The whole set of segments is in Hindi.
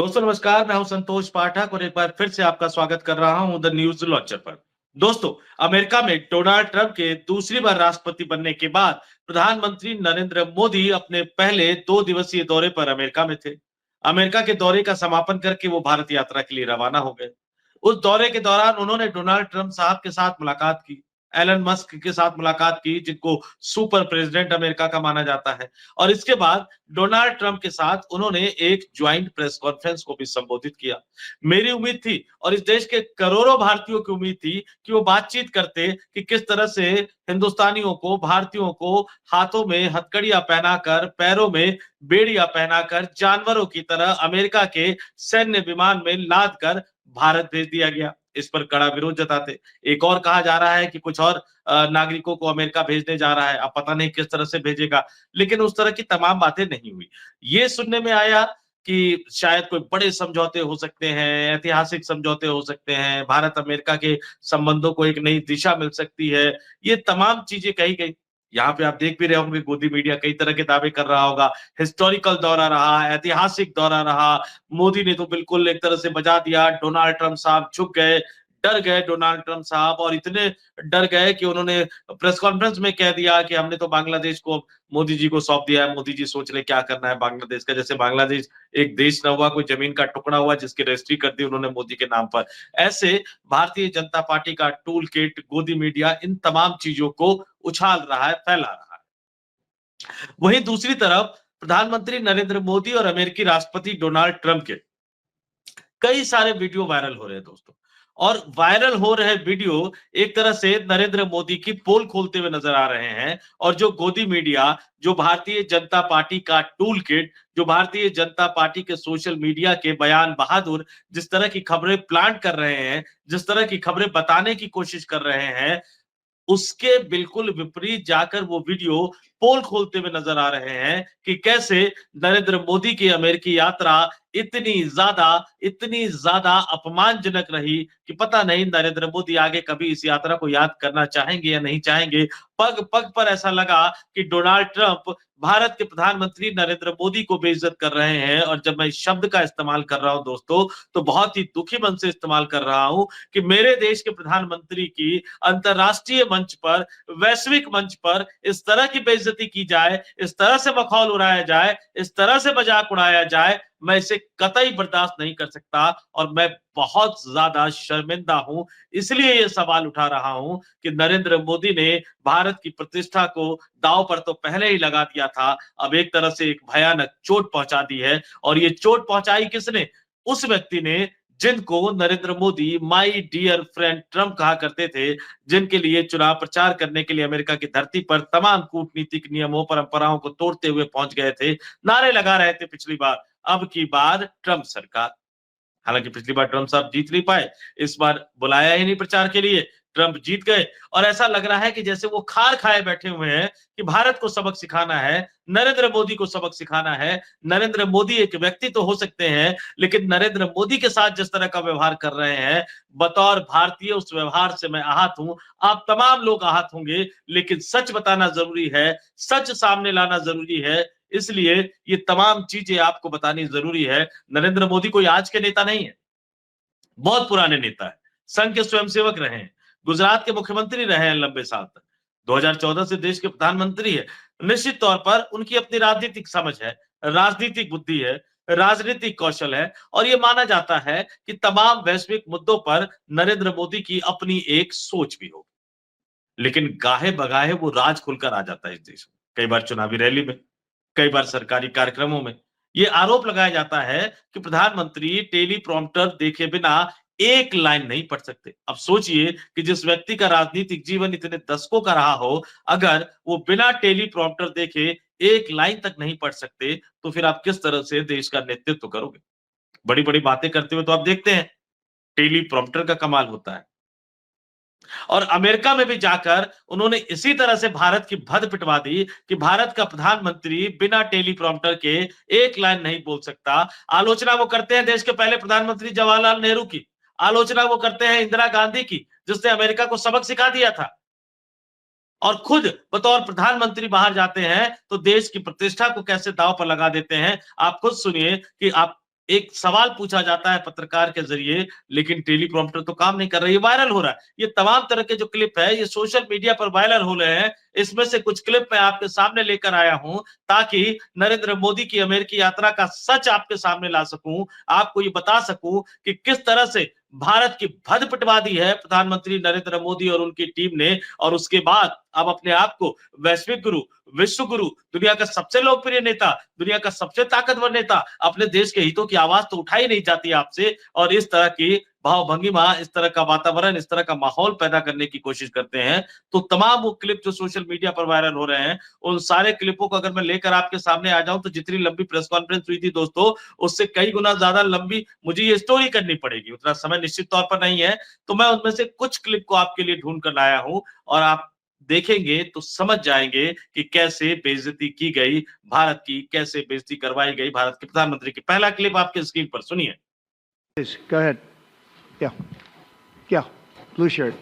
दोस्तों नमस्कार, मैं हूं संतोष पाठक और एक बार फिर से आपका स्वागत कर रहा हूं द न्यूज लॉन्चर पर। दोस्तों, अमेरिका में डोनाल्ड ट्रंप के दूसरी बार राष्ट्रपति बनने के बाद प्रधानमंत्री नरेंद्र मोदी अपने पहले 2 दिवसीय दौरे पर अमेरिका में थे। अमेरिका के दौरे का समापन करके वो भारत यात्रा के लिए रवाना हो गए। उस दौरे के दौरान उन्होंने डोनाल्ड ट्रंप साहब के साथ मुलाकात की, एलन मस्क के साथ मुलाकात की, जिनको सुपर प्रेसिडेंट अमेरिका का माना जाता है। और इसके बाद डोनाल्ड ट्रंप के साथ उन्होंने एक ज्वाइंट प्रेस कॉन्फ्रेंस को भी संबोधित किया। मेरी उम्मीद थी और इस देश के करोड़ों भारतीयों की उम्मीद थी कि वो बातचीत करते कि किस तरह से हिंदुस्तानियों को, भारतीयों को हाथों में हथकड़ियां पहनाकर, पैरों में बेड़ियां पहनाकर, जानवरों की तरह अमेरिका के सैन्य विमान में लाद कर भारत भेज दिया गया। इस पर कड़ा विरोध जताते। एक और कहा जा रहा है कि कुछ और नागरिकों को अमेरिका भेजने जा रहा है। अब पता नहीं किस तरह से भेजेगा, लेकिन उस तरह की तमाम बातें नहीं हुई। ये सुनने में आया कि शायद कोई बड़े समझौते हो सकते हैं, ऐतिहासिक समझौते हो सकते हैं, भारत अमेरिका के संबंधों को एक नई दिशा मिल सकती है। ये तमाम चीजें कही गई। यहाँ पे आप देख भी रहे होंगे, गोदी मीडिया कई तरह के दावे कर रहा होगा। हिस्टोरिकल दौरा रहा, ऐतिहासिक दौरा रहा। मोदी ने तो बिल्कुल एक तरह से बजा दिया। डोनाल्ड ट्रंप साहब झुक गए, डर गए डोनाल्ड ट्रंप साहब, और इतने डर गए कि उन्होंने प्रेस कॉन्फ्रेंस में कह दिया कि हमने तो बांग्लादेश को मोदी जी को सौंप दिया है, मोदी जी सोच ले क्या करना है बांग्लादेश का। जैसे बांग्लादेश एक देश ना हुआ, कोई जमीन का टुकड़ा हुआ जिसकी रजिस्ट्री कर दी उन्होंने मोदी के नाम पर। ऐसे भारतीय जनता पार्टी का टूल किट, गोदी मीडिया इन तमाम चीजों को उछाल रहा है, फैला रहा है। वहीं दूसरी तरफ प्रधानमंत्री नरेंद्र मोदी और अमेरिकी राष्ट्रपति डोनाल्ड ट्रंप के कई सारे वीडियो वायरल हो रहे हैं दोस्तों। और वायरल हो रहे वीडियो एक तरह से नरेंद्र मोदी की पोल खोलते हुए नजर आ रहे हैं। और जो गोदी मीडिया, जो भारतीय जनता पार्टी का टूल किट, जो भारतीय जनता पार्टी के सोशल मीडिया के बयान बहादुर जिस तरह की खबरें प्लांट कर रहे हैं, जिस तरह की खबरें बताने की कोशिश कर रहे हैं, उसके बिल्कुल विपरीत जाकर वो वीडियो पोल खोलते हुए नजर आ रहे हैं कि कैसे नरेंद्र मोदी की अमेरिकी यात्रा इतनी ज्यादा अपमानजनक रही कि पता नहीं नरेंद्र मोदी आगे कभी इस यात्रा को याद करना चाहेंगे या नहीं चाहेंगे। पग पग पर ऐसा लगा कि डोनाल्ड ट्रंप भारत के प्रधानमंत्री नरेंद्र मोदी को बेइज्जत कर रहे हैं। और जब मैं इस शब्द का इस्तेमाल कर रहा हूं दोस्तों, तो बहुत ही दुखी मन से इस्तेमाल कर रहा हूं कि मेरे देश के प्रधानमंत्री की अंतरराष्ट्रीय मंच पर, वैश्विक मंच पर इस तरह की बेइज्जती की जाए, इस तरह से मखौल उड़ाया जाए, इस तरह से मजाक उड़ाया जाए। मैं इसे कतई बर्दाश्त नहीं कर सकता और मैं बहुत ज्यादा शर्मिंदा हूं। इसलिए यह सवाल उठा रहा हूं कि नरेंद्र मोदी ने भारत की प्रतिष्ठा को दांव पर तो पहले ही लगा दिया था, अब एक तरह से एक भयानक चोट पहुंचा दी है। और ये चोट पहुंचाई किसने? उस व्यक्ति ने जिनको Narendra Modi my dear friend Trump कहा करते थे, जिनके लिए चुनाव प्रचार करने के लिए अमेरिका की धरती पर तमाम कूटनीतिक नियमों, परंपराओं को तोड़ते हुए पहुंच गए थे, नारे लगा रहे थे पिछली बार, अब की बार ट्रंप सरकार। हालांकि पिछली बार ट्रंप साहब जीत नहीं पाए, इस बार बुलाया ही नहीं प्रचार के लिए, ट्रंप जीत गए। और ऐसा लग रहा है कि जैसे वो खार खाए बैठे हुए हैं कि भारत को सबक सिखाना है, नरेंद्र मोदी को सबक सिखाना है। नरेंद्र मोदी एक व्यक्ति तो हो सकते हैं, लेकिन नरेंद्र मोदी के साथ जिस तरह का व्यवहार कर रहे हैं, बतौर भारतीय उस व्यवहार से मैं आहत हूं। आप तमाम लोग आहत होंगे, लेकिन सच बताना जरूरी है, सच सामने लाना जरूरी है। इसलिए ये तमाम चीजें आपको बतानी जरूरी है। नरेंद्र मोदी कोई आज के नेता नहीं है, बहुत पुराने नेता है, संघ के स्वयंसेवक रहे हैं, गुजरात के मुख्यमंत्री रहे हैं लंबे साल तक, 2014 से देश के प्रधानमंत्री है। निश्चित तौर पर उनकी अपनी राजनीतिक समझ है, राजनीतिक बुद्धि है, राजनीतिक कौशल है। और यह माना जाता है कि तमाम वैश्विक मुद्दों पर नरेंद्र मोदी की अपनी एक सोच भी होगी। लेकिन गाहे बगाहे वो राज खुलकर आ जाता है इस देश में, कई बार चुनावी रैली में, कई बार सरकारी कार्यक्रमों में। ये आरोप लगाया जाता है कि प्रधानमंत्री टेलीप्रॉम्प्टर देखे बिना एक लाइन नहीं पढ़ सकते। अब सोचिए कि जिस व्यक्ति का राजनीतिक जीवन इतने दशकों का रहा हो, अगर वो बिना टेलीप्रॉम्प्टर देखे एक लाइन तक नहीं पढ़ सकते, तो फिर आप किस तरह से देश का नेतृत्व करोगे? बड़ी बड़ी बातें करते हुए तो आप देखते हैं, टेलीप्रॉम्प्टर का कमाल होता है। और अमेरिका में भी जाकर उन्होंने इसी तरह से भारत की भद पिटवा दी कि भारत का प्रधानमंत्री बिना टेलीप्रॉम्प्टर के एक लाइन नहीं बोल सकता। आलोचना वो करते हैं देश के पहले प्रधानमंत्री जवाहरलाल नेहरू की, आलोचना वो करते हैं इंदिरा गांधी की, जिसने अमेरिका को सबक सिखा दिया था। और खुद बतौर प्रधानमंत्री बाहर जाते हैं तो देश की प्रतिष्ठा को कैसे दांव पर लगा देते हैं। आप खुद सुनिए कि आप एक सवाल पूछा जाता है पत्रकार के जरिए, लेकिन टेलीप्रॉम्प्टर तो काम नहीं कर रही है, वायरल हो रहा है। ये तमाम तरह के जो क्लिप है, ये सोशल मीडिया पर वायरल हो रहे हैं। इसमें से कुछ क्लिप मैं आपके सामने लेकर आया हूं, ताकि नरेंद्र मोदी की अमेरिकी यात्रा का सच आपके सामने ला सकूं, आपको ये बता सकूं कि किस तरह से भारत की भद पिटवा दी है प्रधानमंत्री नरेंद्र मोदी और उनकी टीम ने, और उसके बाद अब अपने आप को वैश्विक गुरु, विश्व गुरु, दुनिया का सबसे लोकप्रिय नेता, दुनिया का सबसे ताकतवर नेता, अपने देश के हितों की आवाज तो उठाई नहीं जाती आपसे, और इस तरह की भाव भंगिमा, इस तरह का वातावरण, इस तरह का माहौल पैदा करने की कोशिश करते हैं। तो तमाम वो क्लिप जो सोशल मीडिया पर वायरल हो रहे हैं, उन सारे क्लिपों को अगर मैं लेकर आपके सामने आ जाऊं, तो जितनी लंबी प्रेस कॉन्फ्रेंस हुई थी दोस्तों, उससे कई गुना ज्यादा लंबी मुझे ये स्टोरी करनी पड़ेगी, उतना समय निश्चित तौर पर नहीं है। तो मैं उनमें से कुछ क्लिप को आपके लिए ढूंढ कर लाया हूं, और आप देखेंगे तो समझ जाएंगे कि कैसे बेइज्जती की गई भारत की, कैसे बेइज्जती करवाई गई भारत के प्रधानमंत्री की। पहला क्लिप आपके स्क्रीन पर सुनिए। Go ahead. Yeah. Yeah. Blue shirt.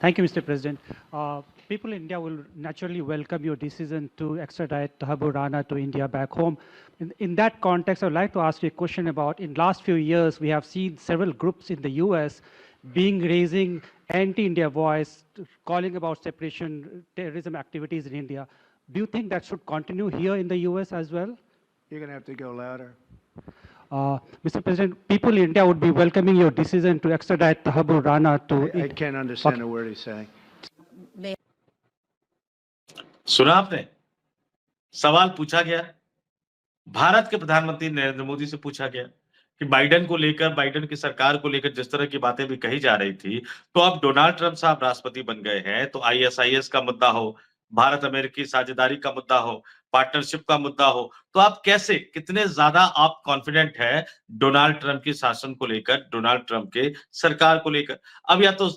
Thank you, Mr. President. People in India will naturally welcome your decision to extradite Thabur Rana to India back home. In that context, I would like to ask you a question about, in last few years, we have seen several groups in the US raising anti-India voice, calling about separation, terrorism activities in India. Do you think that should continue here in the US as well? You're going to have to go louder. Mr. President, people in India would be welcoming your decision to extradite Thabur Rana to... I can't understand a word he's saying. सुना आपने? सवाल पूछा गया, भारत के प्रधानमंत्री नरेंद्र मोदी से पूछा गया कि बाइडेन को लेकर, बाइडेन की सरकार को लेकर जिस तरह की बातें भी कही जा रही थी, तो अब डोनाल्ड ट्रंप साहब राष्ट्रपति बन गए हैं, तो आईएसआईएस का मुद्दा हो, भारत अमेरिकी साझेदारी का मुद्दा हो, पार्टनरशिप का मुद्दा हो, तो आप कैसे, कितने ज्यादा आप कॉन्फिडेंट है डोनाल्ड ट्रंप के शासन को लेकर, डोनाल्ड ट्रंप के सरकार को लेकर? अब या तो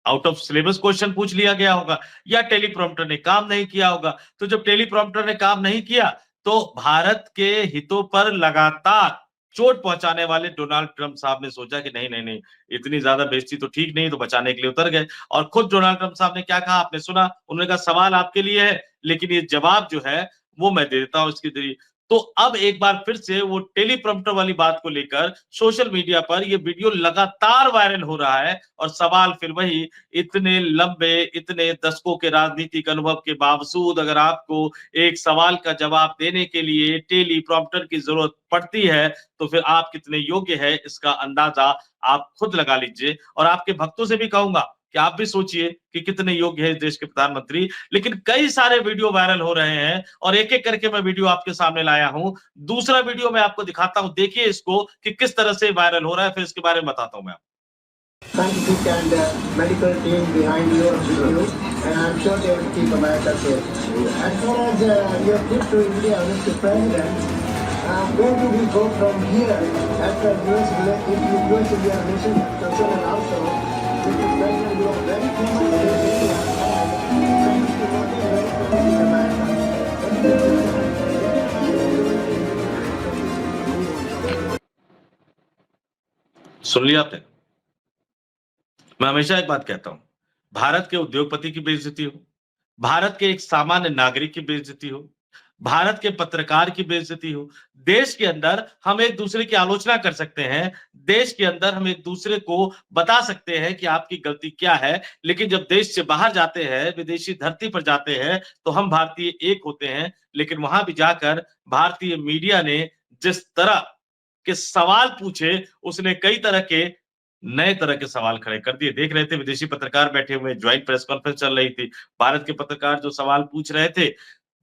आउट ऑफ सिलेबस क्वेश्चन पूछ लिया गया होगा, या टेलीप्रॉम्प्टर ने काम नहीं किया होगा। तो जब टेलीप्रॉम्प्टर ने काम नहीं किया, तो भारत के हितों पर लगातार चोट पहुंचाने वाले डोनाल्ड ट्रंप साहब ने सोचा कि नहीं नहीं नहीं, इतनी ज्यादा बेइज्जती तो ठीक नहीं, तो बचाने के लिए उतर गए। और खुद डोनाल्ड ट्रंप साहब ने क्या कहा, आपने सुना, उन्होंने कहा सवाल आपके लिए है, लेकिन ये जवाब जो है वो मैं दे देता हूं इसके जरिए। तो अब एक बार फिर से वो टेलीप्रॉम्प्टर वाली बात को लेकर सोशल मीडिया पर ये वीडियो लगातार वायरल हो रहा है, और सवाल फिर वही, इतने लंबे, इतने दशकों के राजनीतिक अनुभव के बावजूद अगर आपको एक सवाल का जवाब देने के लिए टेलीप्रॉम्प्टर की जरूरत पड़ती है, तो फिर आप कितने योग्य है इसका अंदाजा आप खुद लगा लीजिए। और आपके भक्तों से भी कहूंगा कि आप भी सोचिए कि कितने योग्य है इस देश के प्रधानमंत्री। लेकिन कई सारे वीडियो वायरल हो रहे हैं, और एक एक करके मैं वीडियो आपके सामने लाया हूं। दूसरा वीडियो मैं आपको दिखाता हूं, देखिए इसको कि किस तरह से वायरल हो रहा है, फिर इसके बारे में बताता हूं मैं। Scientific and medical team behind your video, and I'm sure they will keep America safe. As far as your trip to India, Mr. President, where do we go from here? After US-India mission concern, and also, Mr. President, you are very famous in India, and Mr. Modi is very famous in America. सुन लिया आपने? मैं हमेशा एक बात कहता हूं, भारत के उद्योगपति की बेइज्जती हो, भारत के एक सामान्य नागरिक की बेइज्जती हो, भारत के पत्रकार की बेइज्जती हो, देश के अंदर हम एक दूसरे की आलोचना कर सकते हैं, देश के अंदर हम एक दूसरे को बता सकते हैं कि आपकी गलती क्या है, लेकिन जब देश से बाहर जाते हैं, विदेशी धरती पर जाते हैं, तो हम भारतीय एक होते हैं। लेकिन वहां भी जाकर भारतीय मीडिया ने जिस तरह के सवाल पूछे, उसने कई तरह के नए तरह के सवाल खड़े कर दिए। देख रहे थे विदेशी पत्रकार बैठे हुए, ज्वाइंट प्रेस कॉन्फ्रेंस चल रही थी, भारत के पत्रकार जो सवाल पूछ रहे थे,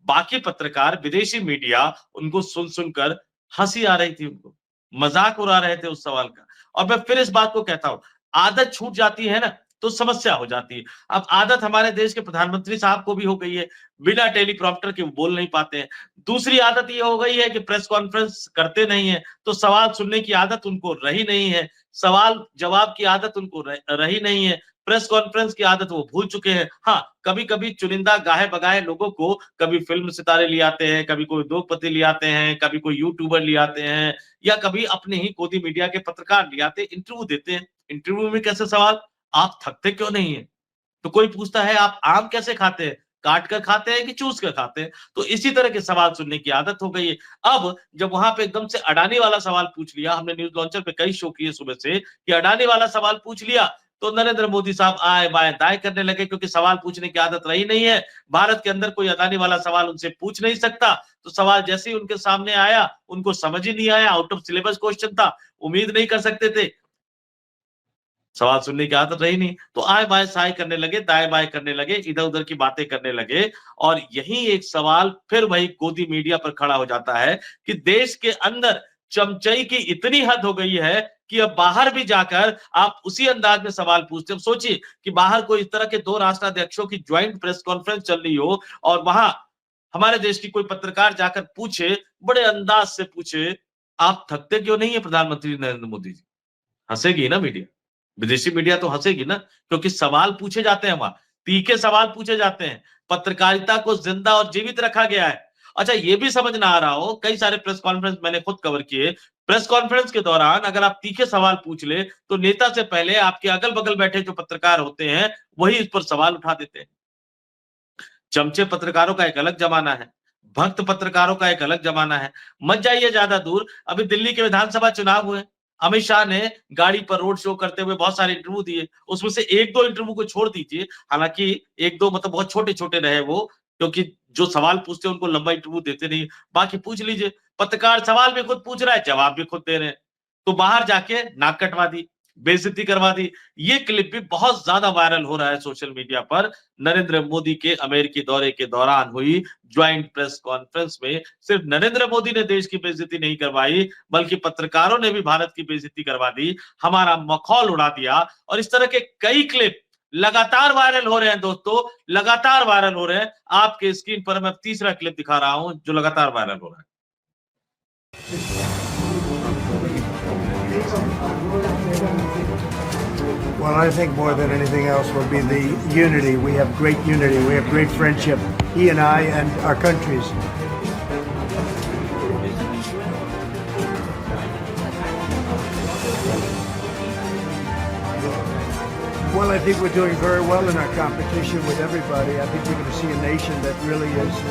बाकी पत्रकार, विदेशी मीडिया उनको सुन सुनकर हंसी आ रही थी, उनको मजाक उड़ा रहे थे उस सवाल का। और मैं फिर इस बात को कहता हूं, आदत छूट जाती है ना, तो समस्या हो जाती है। अब आदत हमारे देश के प्रधानमंत्री साहब को भी हो गई है, बिना टेलीप्रॉम्प्टर के वो बोल नहीं पाते हैं। दूसरी आदत ये हो गई है कि प्रेस कॉन्फ्रेंस करते नहीं है, तो सवाल सुनने की आदत उनको रही नहीं है, सवाल जवाब की आदत उनको रही नहीं है, प्रेस कॉन्फ्रेंस की आदत वो भूल चुके हैं। हाँ, कभी कभी चुनिंदा गाहे बगाए लोगों को, कभी फिल्म सितारे ले आते हैं, कभी कोई उद्योगपति ले आते हैं, कभी कोई यूट्यूबर ले आते हैं, या कभी अपने ही गोदी मीडिया के पत्रकार ले आते, इंटरव्यू देते हैं। इंटरव्यू में कैसे सवाल, आप थकते क्यों नहीं है? तो कोई पूछता है आप आम कैसे खाते हैं? काट कर खाते हैं कि चूस कर खाते हैं। तो इसी तरह के सवाल सुनने की आदत हो गई है। अब जब वहां पे एकदम से अडानी वाला सवाल पूछ लिया, हमने न्यूज लॉन्चर पे कई शो किए सुबह से कि अडानी वाला सवाल पूछ लिया, तो नरेंद्र मोदी साहब आए बाएं दाएं करने लगे, क्योंकि सवाल पूछने की आदत रही नहीं है। भारत के अंदर कोई अडानी वाला सवाल उनसे पूछ नहीं सकता। तो सवाल जैसे ही उनके सामने आया, उनको समझ ही नहीं आया, आउट ऑफ सिलेबस क्वेश्चन था, उम्मीद नहीं कर सकते थे, सवाल सुनने की आदत रही नहीं, तो आए बाएं साए करने लगे, दाएं बाएं करने लगे, इधर उधर की बातें करने लगे। और यही एक सवाल फिर वही गोदी मीडिया पर खड़ा हो जाता है कि देश के अंदर चमचई की इतनी हद हो गई है कि अब बाहर भी जाकर आप उसी अंदाज में सवाल पूछते हैं। सोचिए कि बाहर कोई इस तरह के दो राष्ट्राध्यक्षों की ज्वाइंट प्रेस कॉन्फ्रेंस चल रही हो और वहां हमारे देश की कोई पत्रकार जाकर पूछे, बड़े अंदाज से पूछे, आप थकते क्यों नहीं है प्रधानमंत्री नरेंद्र मोदी जी? हंसेगी ना मीडिया, विदेशी मीडिया तो हंसेगी ना, क्योंकि सवाल पूछे जाते हैं वहां, तीखे सवाल पूछे जाते हैं, पत्रकारिता को जिंदा और जीवित रखा गया है। अच्छा, ये भी समझ ना आ रहा हो, कई सारे प्रेस कॉन्फ्रेंस मैंने खुद कवर किए, प्रेस कॉन्फ्रेंस के दौरान अगर आप तीखे सवाल पूछ ले तो नेता से पहले आपके अगल बगल बैठे जो पत्रकार होते हैं वही इस पर सवाल उठा देते हैं। चमचे पत्रकारों का एक अलग जमाना है, भक्त पत्रकारों का एक अलग जमाना है। मत जाइए ज्यादा दूर, अभी दिल्ली के विधानसभा चुनाव हुए, अमित शाह ने गाड़ी पर रोड शो करते हुए बहुत सारे इंटरव्यू दिए, उसमें से एक दो इंटरव्यू को छोड़ दीजिए, हालांकि एक दो मतलब बहुत छोटे छोटे रहे वो, क्योंकि जो सवाल पूछते हैं उनको लंबा इंटरव्यू देते नहीं, बाकी पूछ लीजिए। पत्रकार सवाल भी खुद पूछ रहा है, जवाब भी खुद दे रहे हैं, तो बाहर जाके नाक कटवा दी, बेइज्जती करवा दी। ये क्लिप भी बहुत ज्यादा वायरल हो रहा है सोशल मीडिया पर, नरेंद्र मोदी के अमेरिकी दौरे के दौरान हुई ज्वाइंट प्रेस कॉन्फ्रेंस में सिर्फ नरेंद्र मोदी ने देश की बेइज्जती नहीं करवाई, बल्कि पत्रकारों ने भी भारत की बेइज्जती करवा दी, हमारा मखौल उड़ा दिया। और इस तरह के कई क्लिप लगातार वायरल हो रहे हैं दोस्तों, लगातार वायरल हो रहे हैं। आपके स्क्रीन पर मैं तीसरा क्लिप दिखा रहा हूं जो लगातार वायरल हो रहा है। Well, I think more than anything else will be the unity. We have great unity. We have great friendship, he and I and our countries. Well, I think we're doing very well in our competition with everybody. I think we're going to see a nation that really is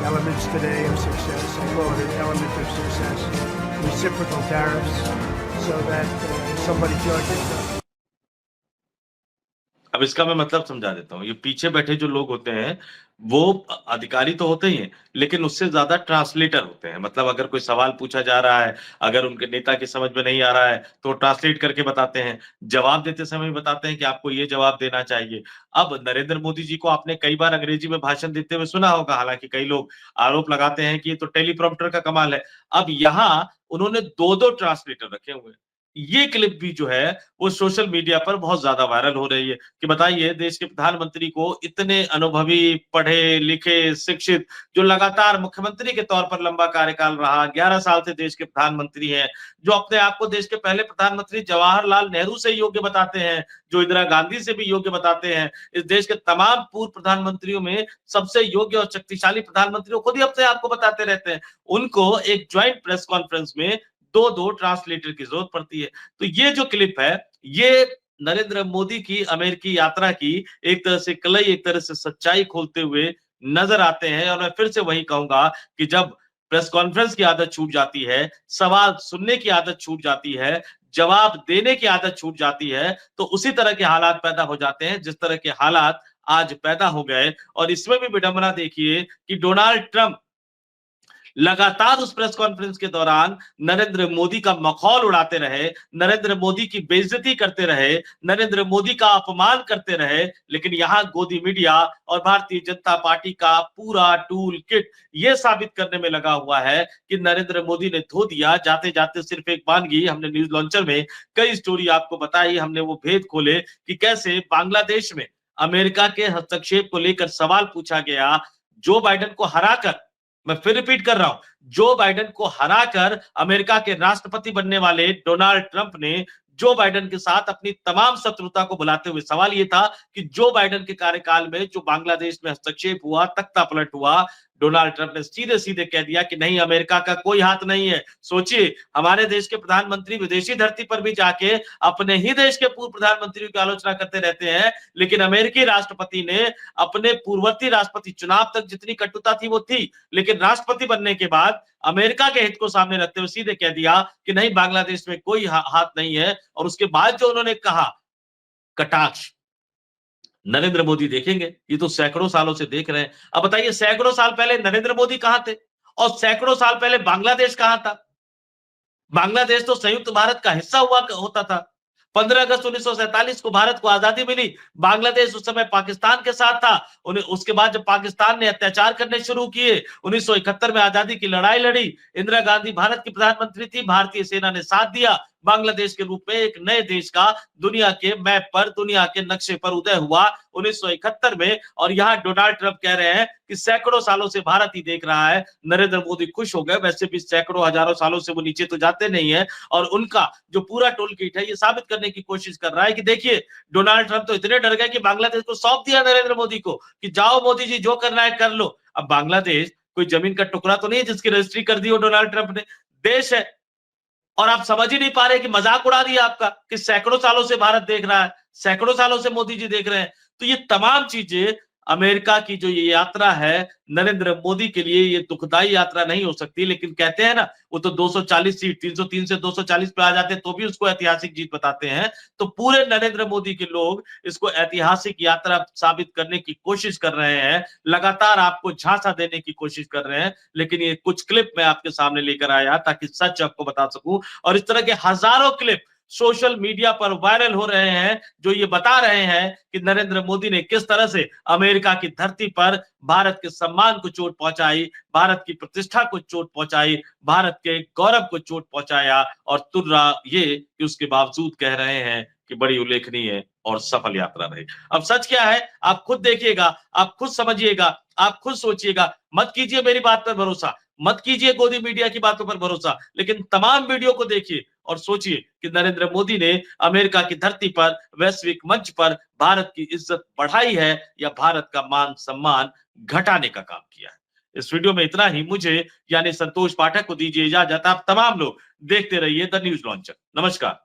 elements today of success. I call it an element of success. Reciprocal tariffs, so that somebody charges us. अब इसका मैं मतलब समझा देता हूँ। ये पीछे बैठे जो लोग होते हैं, वो अधिकारी तो होते ही हैं, लेकिन उससे ज़्यादा ट्रांसलेटर होते हैं। मतलब अगर कोई सवाल पूछा जा रहा है, अगर उनके नेता की समझ में नहीं आ रहा है, तो ट्रांसलेट करके बताते हैं। जवाब देते समय भी बताते हैं कि आपको ये जवाब देना चाहिए। अब नरेंद्र मोदी जी को आपने कई बार अंग्रेजी में भाषण देते हुए सुना होगा, हालाँकि कई लोग आरोप लगाते हैं कि ये तो टेलीप्रॉम्प्टर का कमाल है। अब यहाँ उन्होंने 2-2 ट्रांसलेटर रखे हुए हैं। ये क्लिप भी जो है वो सोशल मीडिया पर बहुत ज्यादा वायरल हो रही है कि बताइए देश के प्रधानमंत्री को इतने अनुभवी, पढ़े लिखे, शिक्षित, जो लगातार मुख्यमंत्री के तौर पर लंबा कार्यकाल रहा, 11 साल से देश के प्रधानमंत्री हैं, जो अपने आप को देश के पहले प्रधानमंत्री जवाहरलाल नेहरू से योग्य बताते हैं, जो इंदिरा गांधी से भी योग्य बताते हैं, इस देश के तमाम पूर्व प्रधानमंत्रियों में सबसे योग्य और शक्तिशाली प्रधानमंत्री खुद ही अपने आप को बताते रहते हैं, उनको एक ज्वाइंट प्रेस कॉन्फ्रेंस में 2-2 ट्रांसलेटर की जरूरत पड़ती है। तो ये जो क्लिप है, ये नरेंद्र मोदी की अमेरिकी यात्रा की एक तरह से कलई, एक तरह से सच्चाई खोलते हुए नजर आते हैं। और मैं फिर से वही कहूंगा कि जब प्रेस कॉन्फ्रेंस की आदत छूट जाती है, सवाल सुनने की आदत छूट जाती है, जवाब देने की आदत छूट जाती है, तो उसी तरह के हालात पैदा हो जाते हैं जिस तरह के हालात आज पैदा हो गए। और इसमें भी विडंबना देखिए कि डोनाल्ड ट्रंप लगातार उस प्रेस कॉन्फ्रेंस के दौरान नरेंद्र मोदी का मखौल उड़ाते रहे, नरेंद्र मोदी की बेइज्जती करते रहे, नरेंद्र मोदी का अपमान करते रहे, लेकिन यहां गोदी मीडिया और भारतीय जनता पार्टी का पूरा टूल किट ये साबित करने में लगा हुआ है कि नरेंद्र मोदी ने धो दिया। जाते जाते सिर्फ एक वानगी, हमने न्यूज लॉन्चर में कई स्टोरी आपको बताई, हमने वो भेद खोले कि कैसे बांग्लादेश में अमेरिका के हस्तक्षेप को लेकर सवाल पूछा गया। जो बाइडेन को हराकर, मैं फिर रिपीट कर रहा हूं, जो बाइडेन को हराकर अमेरिका के राष्ट्रपति बनने वाले डोनाल्ड ट्रंप ने जो बाइडेन के साथ अपनी तमाम शत्रुता को बुलाते हुए। सवाल यह था कि जो बाइडेन के कार्यकाल में जो बांग्लादेश में हस्तक्षेप हुआ, तख्ता पलट हुआ, डोनाल्ड ट्रंप ने सीधे सीधे कह दिया कि नहीं, अमेरिका का कोई हाथ नहीं है। सोचिए, हमारे देश के प्रधानमंत्री विदेशी धरती पर भी जाके अपने ही देश के पूर्व प्रधानमंत्रियों की आलोचना करते रहते हैं, लेकिन अमेरिकी राष्ट्रपति ने अपने पूर्ववर्ती राष्ट्रपति चुनाव तक जितनी कटुता थी वो थी, लेकिन राष्ट्रपति बनने के बाद अमेरिका के हित को सामने रखते हुए सीधे कह दिया कि नहीं, बांग्लादेश में कोई हाथ नहीं है। और उसके बाद जो उन्होंने कहा, कटाक्ष, नरेंद्र मोदी देखेंगे, ये तो सैकड़ों सालों से देख रहे हैं। अब बताइए, सैकड़ों साल पहले नरेंद्र मोदी कहां थे और सैकड़ों साल पहले बांग्लादेश कहां था? बांग्लादेश तो संयुक्त भारत का हिस्सा हुआ होता था। 15 अगस्त 1947 को भारत को आजादी मिली, बांग्लादेश उस समय पाकिस्तान के साथ था। उसके बाद जब पाकिस्तान ने अत्याचार करने शुरू किए, 1971 में आजादी की लड़ाई लड़ी, इंदिरा गांधी भारत की प्रधानमंत्री थी, भारतीय सेना ने साथ दिया, बांग्लादेश के रूप में एक नए देश का दुनिया के मैप पर, दुनिया के नक्शे पर उदय हुआ 1971 में। और यहां डोनाल्ड ट्रंप कह रहे हैं कि सैकड़ों सालों से भारत ही देख रहा है। नरेंद्र मोदी खुश हो गए, वैसे भी सैकड़ों हजारों सालों से वो नीचे तो जाते नहीं है। और उनका जो पूरा टूल किट है, ये साबित करने की कोशिश कर रहा है कि देखिए, डोनाल्ड ट्रंप तो इतने डर गए कि बांग्लादेश को सौंप दिया नरेंद्र मोदी को कि जाओ मोदी जी, जो करना है कर लो। अब बांग्लादेश कोई जमीन का टुकड़ा तो नहीं है जिसकी रजिस्ट्री कर दी हो डोनाल्ड ट्रंप ने, देश है। और आप समझ ही नहीं पा रहे कि मजाक उड़ा दिया आपका, कि सैकड़ों सालों से भारत देख रहा है, सैकड़ों सालों से मोदी जी देख रहे हैं। तो ये तमाम चीजें, अमेरिका की जो ये यात्रा है नरेंद्र मोदी के लिए, ये दुखदाई यात्रा नहीं हो सकती। लेकिन कहते हैं ना, वो तो 240 सीट, 303 से 240 पे आ जाते तो भी उसको ऐतिहासिक जीत बताते हैं। तो पूरे नरेंद्र मोदी के लोग इसको ऐतिहासिक यात्रा साबित करने की कोशिश कर रहे हैं, लगातार आपको झांसा देने की कोशिश कर रहे हैं। लेकिन ये कुछ क्लिप मैं आपके सामने लेकर आया ताकि सच आपको बता सकूं। और इस तरह के हजारों क्लिप सोशल मीडिया पर वायरल हो रहे हैं, जो ये बता रहे हैं कि नरेंद्र मोदी ने किस तरह से अमेरिका की धरती पर भारत के सम्मान को चोट पहुंचाई, भारत की प्रतिष्ठा को चोट पहुंचाई, भारत के गौरव को चोट पहुंचाया। और तुर्रा ये कि उसके बावजूद कह रहे हैं कि बड़ी उल्लेखनीय और सफल यात्रा रही। अब सच क्या है, आप खुद देखिएगा, आप खुद समझिएगा, आप खुद सोचिएगा। मत कीजिए मेरी बात पर भरोसा, मत कीजिए गोदी मीडिया की बातों पर भरोसा, लेकिन तमाम वीडियो को देखिए और सोचिए कि नरेंद्र मोदी ने अमेरिका की धरती पर, वैश्विक मंच पर भारत की इज्जत बढ़ाई है या भारत का मान सम्मान घटाने का काम किया है। इस वीडियो में इतना ही। मुझे यानी संतोष पाठक को दीजिए इजाजत। आप तमाम लोग देखते रहिए द न्यूज लॉन्चर। नमस्कार।